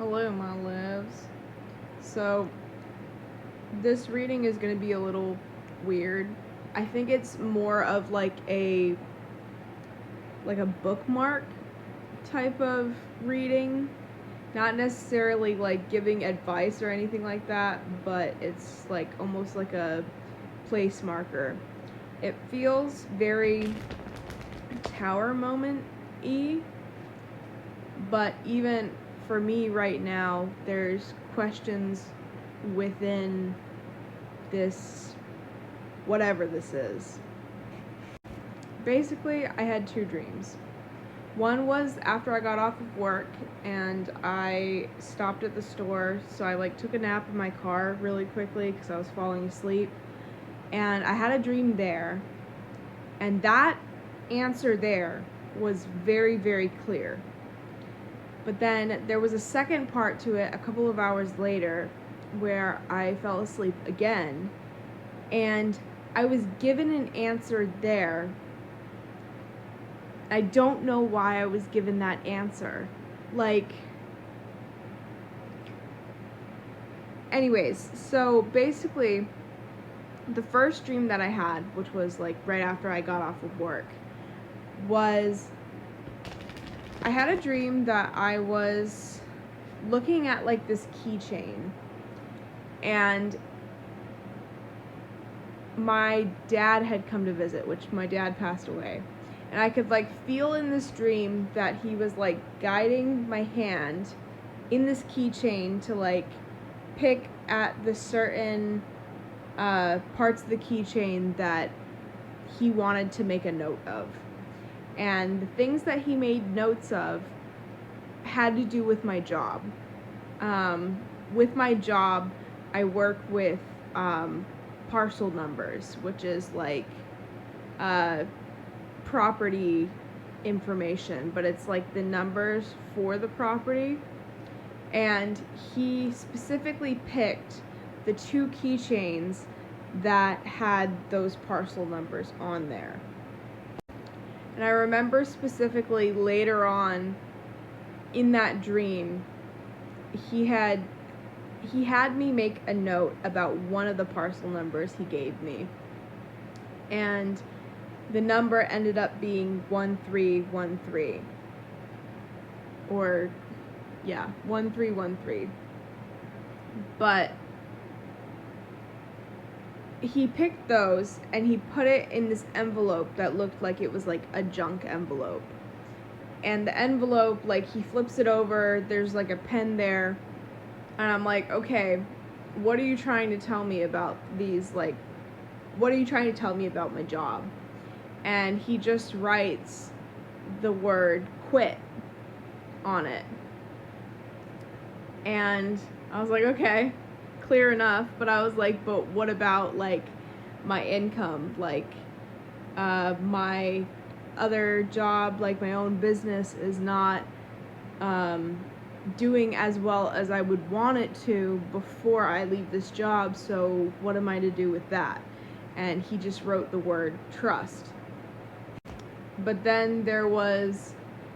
Hello, my loves. So, this reading is going to be a little weird. I think it's more of like a bookmark type of reading, not necessarily like giving advice or anything like that, but it's like almost like a place marker. It feels very Tower moment-y, but even for me right now, there's questions within this, whatever this is. Basically, I had two dreams. One was after I got off of work and I stopped at the store, so I took a nap in my car really quickly because I was falling asleep. And I had a dream there, and that answer there was very, very clear. But then there was a second part to it a couple of hours later where I fell asleep again, and I was given an answer there. I don't know why I was given that answer. Anyways, so basically, the first dream that I had, which was right after I got off of work, was I had a dream that I was looking at this keychain, and my dad had come to visit, which my dad passed away. And I could feel in this dream that he was guiding my hand in this keychain to pick at the certain parts of the keychain that he wanted to make a note of. And the things that he made notes of had to do with my job. With my job, I work with parcel numbers, which is property information, but it's the numbers for the property. And he specifically picked the two keychains that had those parcel numbers on there. And I remember specifically later on in that dream, he had me make a note about one of the parcel numbers he gave me. And the number ended up being 1313. Or, yeah, 1313. But he picked those and he put it in this envelope that looked like it was a junk envelope. And the envelope, he flips it over, there's a pen there. And I'm like, okay, what are you trying to tell me about these, what are you trying to tell me about my job? And he just writes the word quit on it. And I was like, okay, clear enough. But I was like, but what about my income? My other job, my own business is not doing as well as I would want it to before I leave this job, so what am I to do with that? And he just wrote the word trust. But then there was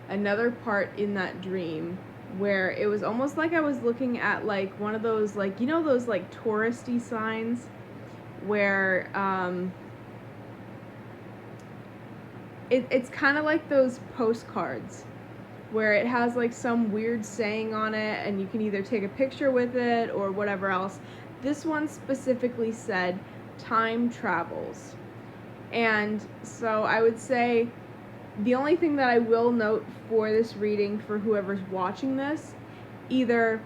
another part in that dream where it was almost like I was looking at one of those those touristy signs where it's kind of like those postcards where it has some weird saying on it and you can either take a picture with it or whatever else. This one specifically said time travels. And so I would say the only thing that I will note for this reading for whoever's watching this, either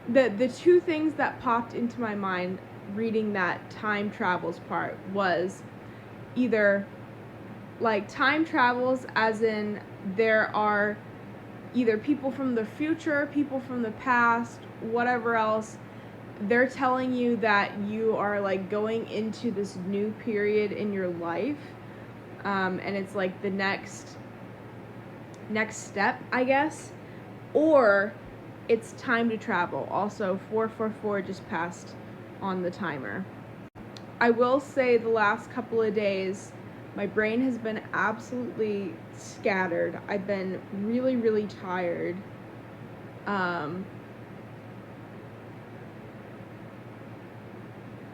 the two things that popped into my mind reading that time travels part was either time travels as in there are either people from the future, people from the past, whatever else, they're telling you that you are going into this new period in your life, and it's the next step, I guess, or it's time to travel. Also, 444 just passed on the timer. I will say the last couple of days, my brain has been absolutely scattered. I've been really, really tired.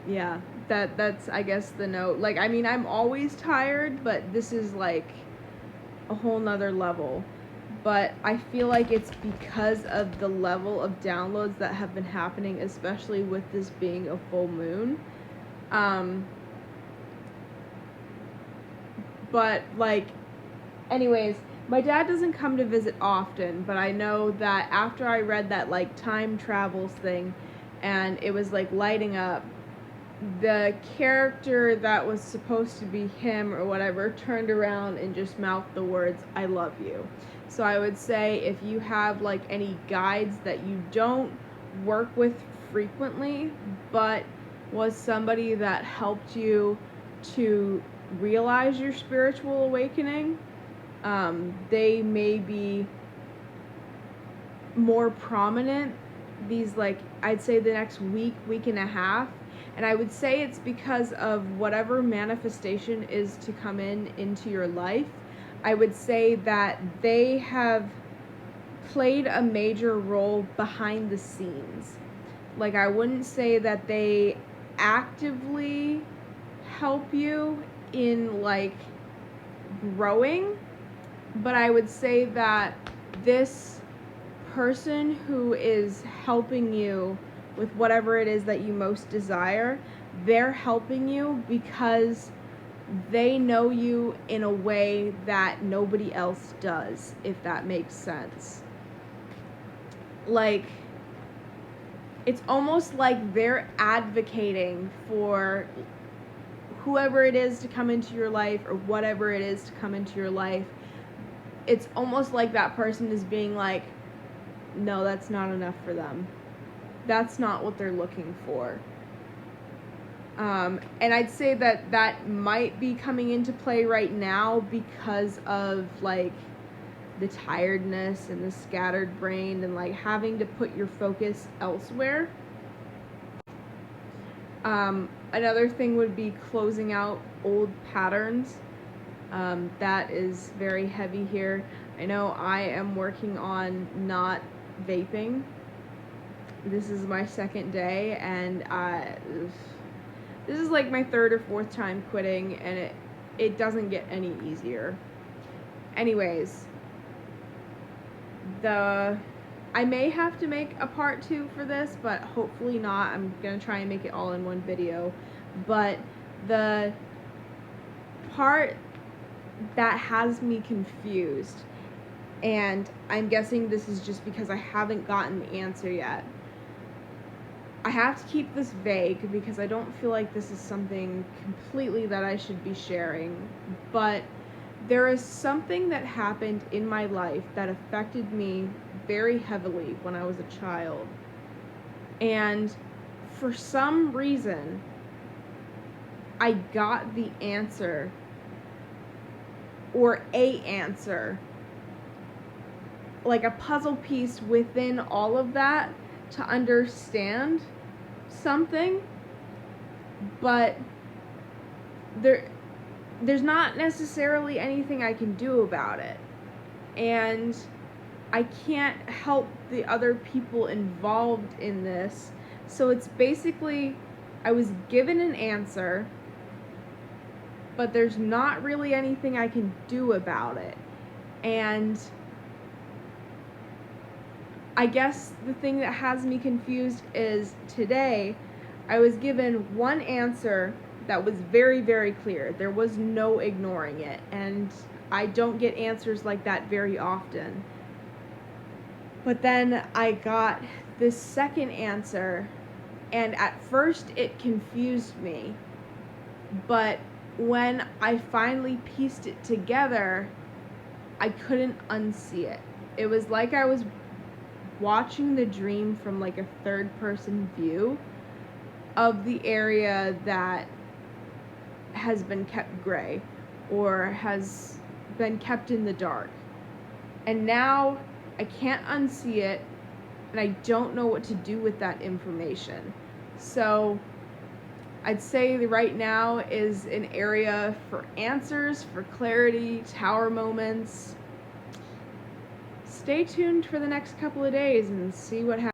Yeah, that's I guess the note. Like, I mean, I'm always tired, but this is like a whole nother level. But I feel like it's because of the level of downloads that have been happening, especially with this being a full moon. But like, anyways, my dad doesn't come to visit often, but I know that after I read that like time travels thing and it was like lighting up, the character that was supposed to be him or whatever turned around and just mouthed the words, "I love you." So I would say if you have like any guides that you don't work with frequently, but was somebody that helped you to realize your spiritual awakening, they may be more prominent these, like, I'd say the next week and a half. And I would say it's because of whatever manifestation is to come into your life. I would say that they have played a major role behind the scenes. Like, I wouldn't say that they actively help you in like growing, but I would say that this person who is helping you with whatever it is that you most desire, they're helping you because they know you in a way that nobody else does, if that makes sense. Like, it's almost like they're advocating for whoever it is to come into your life or whatever it is to come into your life. It's almost like that person is being like, no, that's not enough for them. That's not what they're looking for. And I'd say that that might be coming into play right now because of like the tiredness and the scattered brain and like having to put your focus elsewhere. Another thing would be closing out old patterns. That is very heavy here. I know I am working on not vaping. This is my second day, and this is like my third or fourth time quitting, and it doesn't get any easier. Anyways, I may have to make a part 2 for this, but hopefully not. I'm gonna try and make it all in one video. But the part that has me confused, and I'm guessing this is just because I haven't gotten the answer yet. I have to keep this vague because I don't feel like this is something completely that I should be sharing, but there is something that happened in my life that affected me very heavily when I was a child. And for some reason, I got the answer, or a answer, like a puzzle piece within all of that to understand something, but there's not necessarily anything I can do about it. And I can't help the other people involved in this. So it's basically, I was given an answer, but there's not really anything I can do about it. And I guess the thing that has me confused is today I was given one answer that was very, very clear. There was no ignoring it, and I don't get answers like that very often. But then I got this second answer, and at first it confused me. But when I finally pieced it together, I couldn't unsee it. It was like I was watching the dream from like a third person view of the area that has been kept gray or has been kept in the dark. And now I can't unsee it, and I don't know what to do with that information. So I'd say that right now is an area for answers, for clarity, tower moments. Stay tuned for the next couple of days and see what happens.